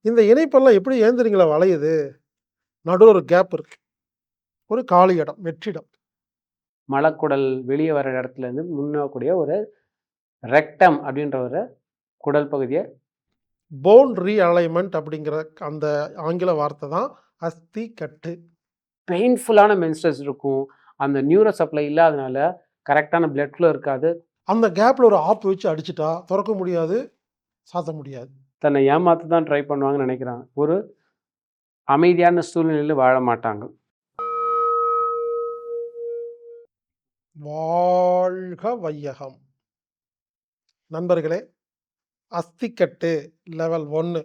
இந்த இணைப்பெல்லாம் எப்படி ஏந்திரீங்களா வளையுது? நடுவுல ஒரு கேப் இருக்கு. ஒரு காலி இடம், வெற்றிடம். மலக்குடல் வெளிய வர இடத்துலேருந்து முன்னக்கூடிய ஒரு ரெக்டம் அப்படின்ற ஒரு குடல் பகுதிய போன் ரீஅலைன்மென்ட் அப்படிங்கிற அந்த ஆங்கில வார்த்தை தான் அஸ்தி கட்டு. பெயின்ஃபுல்லான மென்ஸ்ட்ரஸ் இருக்கும். அந்த நியூரோ சப்ளை இல்லாதனால கரெக்ட்டான பிளட் ஃப்ளோ இருக்காது. அந்த கேப்ல ஒரு ஆப்பு வச்சு அடிச்சுட்டா தொறக்க முடியாது, சாத்த முடியாது. தன்னை ஏமாத்த தான் ட்ரை பண்ணுவாங்கன்னு நெனைக்கிறாங்க. ஒரு அமைதியான சூழ்நிலையில வாழ மாட்டாங்க. வாழ்க வையகம். நண்பர்களே, அஸ்திக்கட்டு லெவல் 1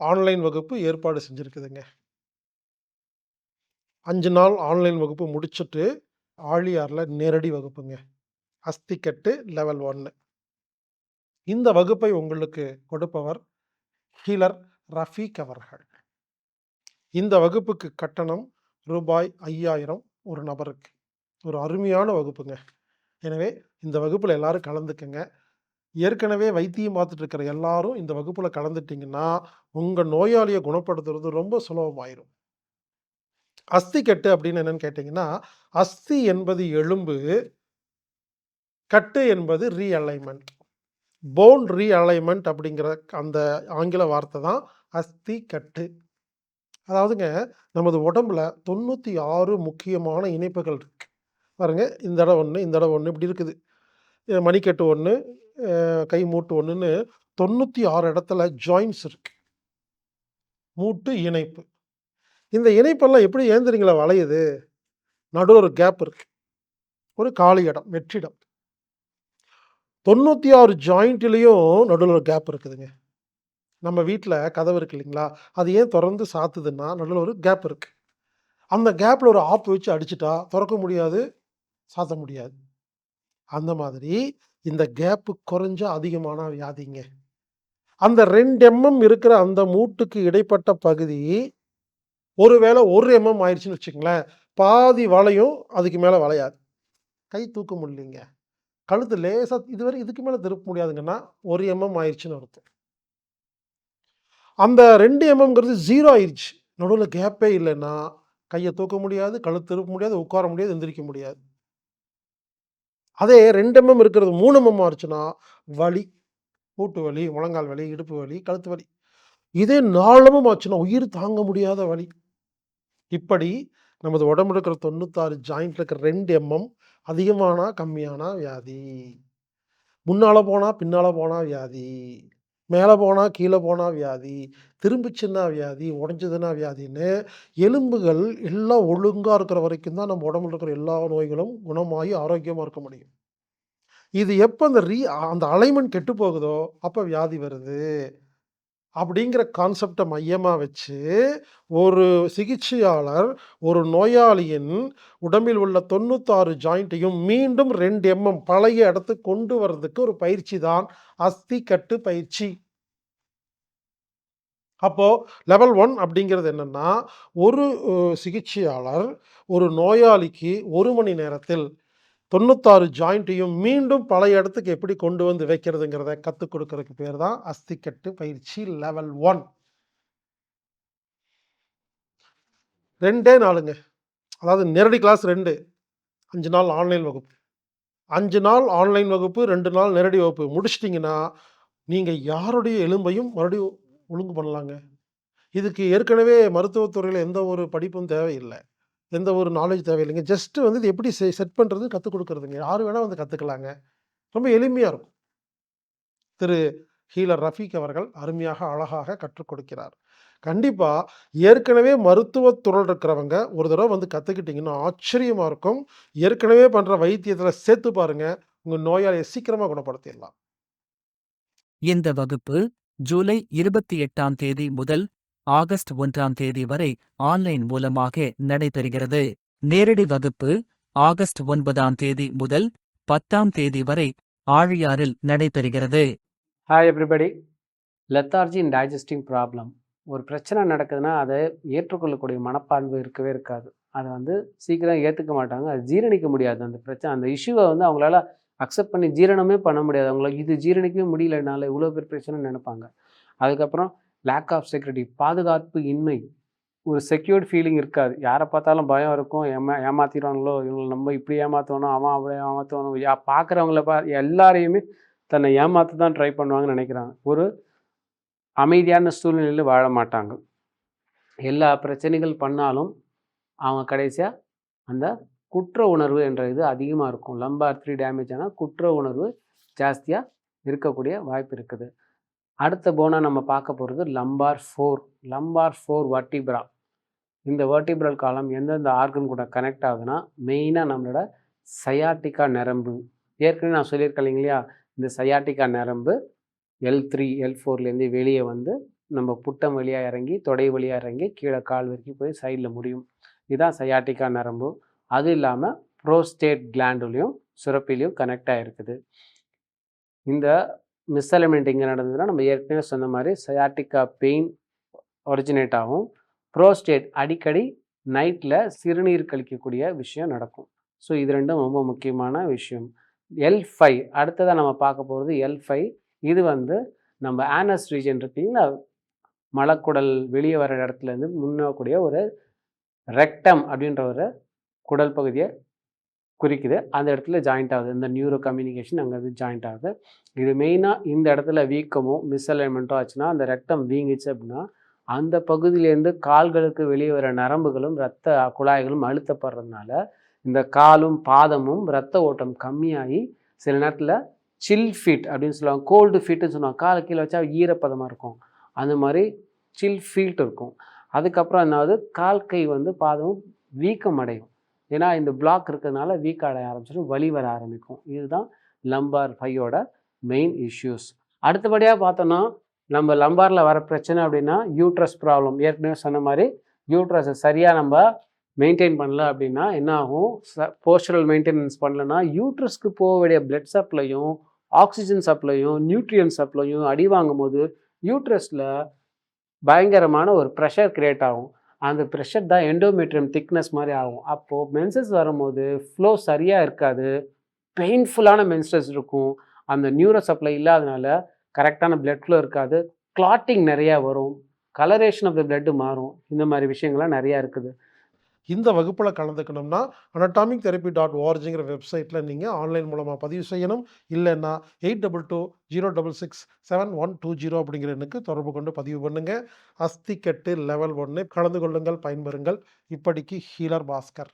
ஆன்லைன் வகுப்பு ஏற்பாடு செஞ்சிருக்குதுங்க. 5 நாள் ஆன்லைன் வகுப்பு முடிச்சுட்டு, ஆழியார்ல நேரடி வகுப்புங்க. அஸ்திக்கட்டு லெவல் 1. இந்த வகுப்பை உங்களுக்கு கொடுப்பவர் ஹீலர் ரஃபீக் அவர்கள். இந்த வகுப்புக்கு கட்டணம் ரூபாய் 5000 ஒரு நபருக்கு. ஒரு அருமையான வகுப்புங்க. எனவே இந்த வகுப்புல எல்லாரும் கலந்துக்கங்க. ஏற்கனவே வைத்தியம் பார்த்துட்டு இருக்கிற எல்லாரும் இந்த வகுப்புல கலந்துட்டீங்கன்னா, உங்க நோயாளிய குணப்படுத்துறது ரொம்ப சுலபமாயிரும். அஸ்திக்கட்டு அப்படின்னு என்னன்னு கேட்டீங்கன்னா, அஸ்தி என்பது எலும்பு, கட்டு என்பது ரீஅலைன்மென்ட். போன் ரீஅலைன்மென்ட் அப்படிங்கிற அந்த ஆங்கில வார்த்தை தான் அஸ்தி கட்டு. அதாவதுங்க, நமது உடம்புல 96 முக்கியமான இணைப்புகள் இருக்கு. பாருங்க, இந்த இடம் 1, இந்த இடம் 1 இப்படி இருக்குது. மணிக்கட்டு 1, கை மூட்டு 1ன்னு 96 இடத்துல ஜாயிண்ட்ஸ் இருக்கு. மூட்டு இணைப்பு. இந்த இணைப்பெல்லாம் எப்படி ஏந்திரீங்களா வளையுது? நடுவுல ஒரு கேப் இருக்கு. ஒரு காலி இடம், வெற்றிடம். 96 ஜாயிண்ட்லயும் நடுவுல ஒரு கேப் இருக்குதுங்க. நம்ம வீட்ல கதவு இருக்கு இல்லைங்களா? அது ஏன் தொறந்து சாத்துதுன்னா, நடுவுல ஒரு கேப் இருக்கு. அந்த கேப்ல ஒரு ஆப்பு வச்சு அடிச்சுட்டா தொறக்க முடியாது, சாத்த முடியாது. அந்த மாதிரி இந்த கேப் குறைஞ்சா அதிகமான வியாதிங்க. அந்த 2 இருக்கிற அந்த மூட்டுக்கு இடைப்பட்ட பகுதி, ஒருவேளை 1 ஆயிருச்சுன்னு வச்சுக்கங்களேன், பாதி வளையும், அதுக்கு மேல வளையாது. கை தூக்க முடியலைங்க. கழுத்து லேசா இதுவரை இதுக்கு மேல திருப்ப முடியாதுங்கன்னா, 1 ஆயிருச்சுன்னு அர்த்தம். அந்த 2 ங்கிறது 0 ஆயிருச்சு. நடுவுல கேப்பே இல்லன்னா, கைய தூக்க முடியாது, கழுத்து திருப்ப முடியாது, உட்கார முடியாது, எந்திரிக்க முடியாது. அதே 2 இருக்கிறது 3 ஆச்சுன்னா, வலி, மூட்டு வலி, முழங்கால் வலி, இடுப்பு வலி, கழுத்து வலி. இதே 4 ஆச்சுன்னா, உயிர் தாங்க முடியாத வலி. இப்படி நமது உடம்புல இருக்கிற 96 ஜாயிண்ட்ல இருக்கிற 2 அதிகமானா, கம்மியானா வியாதி. முன்னால போனா, பின்னால போனா வியாதி. மேல போனா, கீழ போனா வியாதி. திரும்பிச்சுன்னா வியாதி, உடைஞ்சதுன்னா வியாதின்னு, எலும்புகள் எல்லாம் ஒழுங்கா இருக்கிற வரைக்கும் தான் நம்ம உடம்புல இருக்கிற எல்லா நோய்களும் குணமாகி ஆரோக்கியமா இருக்க முடியும். இது எப்ப அந்த அலைன்மென்ட் கெட்டு போகுதோ, அப்ப வியாதி வருது. அப்படிங்கிற கான்செப்ட்ட மையமா வச்சு, ஒரு சிகிச்சையாளர் ஒரு நோயாளியின் உடம்பில் உள்ள 96 ஜாயிண்ட்டையும் மீண்டும் 2 பழைய இடத்துக்கு கொண்டு வரதுக்கு ஒரு பயிற்சி தான் அஸ்தி கட்டு பயிற்சி. அப்போ லெவல் 1 அப்படிங்கிறது என்னன்னா, ஒரு சிகிச்சையாளர் ஒரு நோயாளிக்கு 1 மணி நேரத்தில் 96 ஜாயிண்ட்டையும் மீண்டும் பழைய இடத்துக்கு எப்படி கொண்டு வந்து வைக்கிறதுங்கிறத கத்துக் குடுக்கறதுக்கு பேர் தான் அஸ்திக்கட்டு பயிற்சி லெவல் 1. 2டே நாளுங்க. அதாவது நேரடி கிளாஸ் 2, 5 நாள் ஆன்லைன் வகுப்பு. 5 நாள் ஆன்லைன் வகுப்பு, 2 நாள் நேரடி வகுப்பு முடிச்சுட்டீங்கன்னா, நீங்க யாருடைய எலும்பையும் மறுபடியும் ஒழுங்கு பண்ணலாங்க. இதுக்கு ஏற்கனவே மருத்துவத் துறையில எந்த ஒரு படிப்பும் தேவையில்ல. எந்த ஒரு நாலேட்ஜ் தேவையில்லைங்க. ஜஸ்ட் வந்து இது எப்படி செட் பண்றதுன்னு கத்துக் குடுக்குறதுங்க. யாரு வேணா வந்து கத்துக்கலாங்க. ரொம்ப எளிமையா இருக்கும். திரு ஹீலர் ரஃபீக் அவர்கள் அருமையாக, அழகாக கற்றுக் கொடுக்கிறார். கண்டிப்பா ஏற்கனவே மருத்துவத் துறையில இருக்கிறவங்க ஒரு தடவ வந்து கத்துக்கிட்டீங்கன்னா ஆச்சரியமா இருக்கும். ஏற்கனவே பண்ற வைத்தியத்துல சேர்த்து பாருங்க. உங்க நோயாளிய சீக்கிரமா குணப்படுத்திடலாம். இந்த வகுப்பு ஜூலை 28ஆம் தேதி முதல் ஆகஸ்ட் 1ஆம் தேதி வரை ஆன்லைன் மூலமாக நடைபெறுகிறது. நேரடி வகுப்பு ஆகஸ்ட் 9ஆம் தேதி முதல் 10ஆம் தேதி வரை ஆழியாறில் நடைபெறுகிறது. Hi everybody. லெத்தார்ஜி இன் டைஜஸ்டிங் ப்ராப்ளம். ஒரு பிரச்சனை நடக்குதுன்னா, அதை ஏற்றுக்கொள்ளக்கூடிய மனப்பான்மை இருக்கவே இருக்காது. அதை வந்து சீக்கிரம் ஏத்துக்க மாட்டாங்க. அது ஜீரணிக்க முடியாது. அந்த பிரச்சனை அந்த இஷ்யூவ வந்து அவங்களால அக்செப்ட் பண்ணி ஜீரணமே பண்ண முடியாது. அவங்களால இது ஜீரணிக்கவே முடியல என்னால, இவ்வளோ பெரிய பிரச்சனைன்னு நெனைப்பாங்க. அதுக்கப்புறம் லேக் ஆஃப் செக்யூரிட்டி, பாதுகாப்பு இன்மை, ஒரு செக்யூர்ட் ஃபீலிங் இருக்காது. யாரை பார்த்தாலும் பயம் இருக்கும். ஏமாத்திருவாங்களோ, இவங்கள நம்ம இப்படி ஏமாத்துவானோ, அவன் அப்படி ஏமாத்துவானோ, பார்க்குறவங்கள எல்லாரையுமே தன்னை ஏமாத்த தான் ட்ரை பண்ணுவாங்கன்னு நினைக்கிறாங்க. ஒரு அமைதியான சூழ்நிலையில் வாழ மாட்டாங்க. எல்லா பிரச்சனைகள் பண்ணாலும் அவங்க கடைசியா அந்த குற்ற உணர்வு என்ற இது அதிகமாக இருக்கும். லம்பார் 3 டேமேஜ் ஆனால் குற்ற உணர்வு ஜாஸ்தியாக இருக்கக்கூடிய வாய்ப்பு இருக்குது. அடுத்த போனா நம்ம பார்க்க போகிறது லம்பார் 4. லம்பார் 4 வர்டிப்ரா. இந்த வெர்டிபிரல் காலம் எந்தெந்த ஆர்கன் கூட கனெக்ட் ஆகுதுன்னா, மெயினாக நம்மளோட சயாட்டிக்கா நரம்பு. ஏற்கனவே நான் சொல்லியிருக்கேன் இல்லைங்களா, இந்த சயாட்டிக்கா நரம்பு L3 L4லேருந்து வெளியே வந்து நம்ம புட்டம் வழியாக இறங்கி, தொடை வழியாக இறங்கி, கீழே கால் வரைக்கும் போய் சைடில் முடியும். இதுதான் சயாட்டிக்கா நரம்பு. அது இல்லாமல் ப்ரோஸ்டேட் கிளாண்டுலையும் சுரப்பிலையும் கனெக்ட் ஆகிருக்குது. இந்த மிஸ்அலைன்மெண்ட் எங்கே நடந்ததுன்னா, நம்ம ஏற்கனவே சொன்ன மாதிரி சயாட்டிக்கா பெயின் ஒரிஜினேட் ஆகும். ப்ரோஸ்டேட் அடிக்கடி நைட்டில் சிறுநீர் கழிக்கக்கூடிய விஷயம் நடக்கும். ஸோ இது ரெண்டும் ரொம்ப முக்கியமான விஷயம். L5 அடுத்ததாக நம்ம பார்க்க போகிறது L5. இது வந்து நம்ம ஆனஸ் ரீஜன் இருக்குங்களா, மலக்குடல் வெளியே வர இடத்துலேருந்து முன்னக்கூடிய ஒரு ரெக்டம் அப்படின்ற ஒரு குடல் பகுதியை குறிக்குது. அந்த இடத்துல ஜாயிண்ட் ஆகுது. இந்த நியூரோ கம்யூனிகேஷன் அங்கே வந்து ஜாயிண்ட் ஆகுது. இது மெயினாக இந்த இடத்துல வீக்கமோ மிஸ்அலைன்மெண்ட்டோ ஆச்சுன்னா, அந்த ரெக்டம் வீங்கிச்சு அப்படின்னா, அந்த பகுதியிலேருந்து கால்களுக்கு வெளியே வர நரம்புகளும் இரத்த குழாய்களும் அழுத்தப்படுறதுனால இந்த காலும் பாதமும் இரத்த ஓட்டம் கம்மியாகி சில நேரத்தில் சில் ஃபீட் அப்படின்னு சொல்லுவாங்க. கோல்டு ஃபீட்டுன்னு சொல்லுவாங்க. காலை கீழே வச்சா ஈரப்பதமாக இருக்கும். அந்த மாதிரி சில் ஃபீல்ட் இருக்கும். அதுக்கப்புறம் என்னாவது கால் கை வந்து பாதமும் வீக்கம் அடையும். ஏன்னா இந்த பிளாக் இருக்கிறதுனால வீக்கம் அடைய ஆரம்பிச்சிடும், வலி வர ஆரம்பிக்கும். இதுதான் லம்பார் 5ஓட மெயின் இஷ்யூஸ். அடுத்தபடியாக பார்த்தோன்னா, நம்ம லம்பாரில் வர பிரச்சனை அப்படின்னா யூட்ரஸ் ப்ராப்ளம். ஏற்கனவே சொன்ன மாதிரி யூட்ரஸை சரியாக நம்ம மெயின்டைன் பண்ணல அப்படின்னா என்ன ஆகும், போஸ்டரல் மெயின்டெனன்ஸ் பண்ணலன்னா யூட்ரஸ்க்கு போக வேண்டிய பிளட் சப்ளையும் ஆக்சிஜன் சப்ளையும் நியூட்ரியன் சப்ளையும் அடி வாங்கும் போது யூட்ரஸில் பயங்கரமான ஒரு ப்ரெஷர் கிரியேட் ஆகும். அந்த ப்ரெஷர் தான் எண்டோமெட்ரியம் திக்னஸ் மாதிரி ஆகும். அப்போது மென்சஸ் வரும்போது ஃப்ளோ சரியாக இருக்காது, பெயின்ஃபுல்லான மென்சஸ் இருக்கும். அந்த நியூரோ சப்ளை இல்லாதனால கரெக்டான பிளட் ஃப்ளோ இருக்காது, கிளாட்டிங் நிறையா வரும், கலரேஷன் ஆஃப் த பிளட்டு மாறும். இந்த மாதிரி விஷயங்கள்லாம் நிறையா இருக்குது. இந்த வகுப்பில் கலந்துக்கணும்னா anatomictherapy.orgங்கிற வெப்சைட்டில் நீங்கள் ஆன்லைன் மூலமாக பதிவு செய்யணும். இல்லைன்னா 8220667120 அப்படிங்கிற எண்ணுக்கு தொடர்பு கொண்டு பதிவு பண்ணுங்கள். அஸ்திக்கட்டு லெவல் 1 கலந்து கொள்ளுங்கள், பயன்பெறுங்கள். இப்படிக்கு ஹீலர் பாஸ்கர்.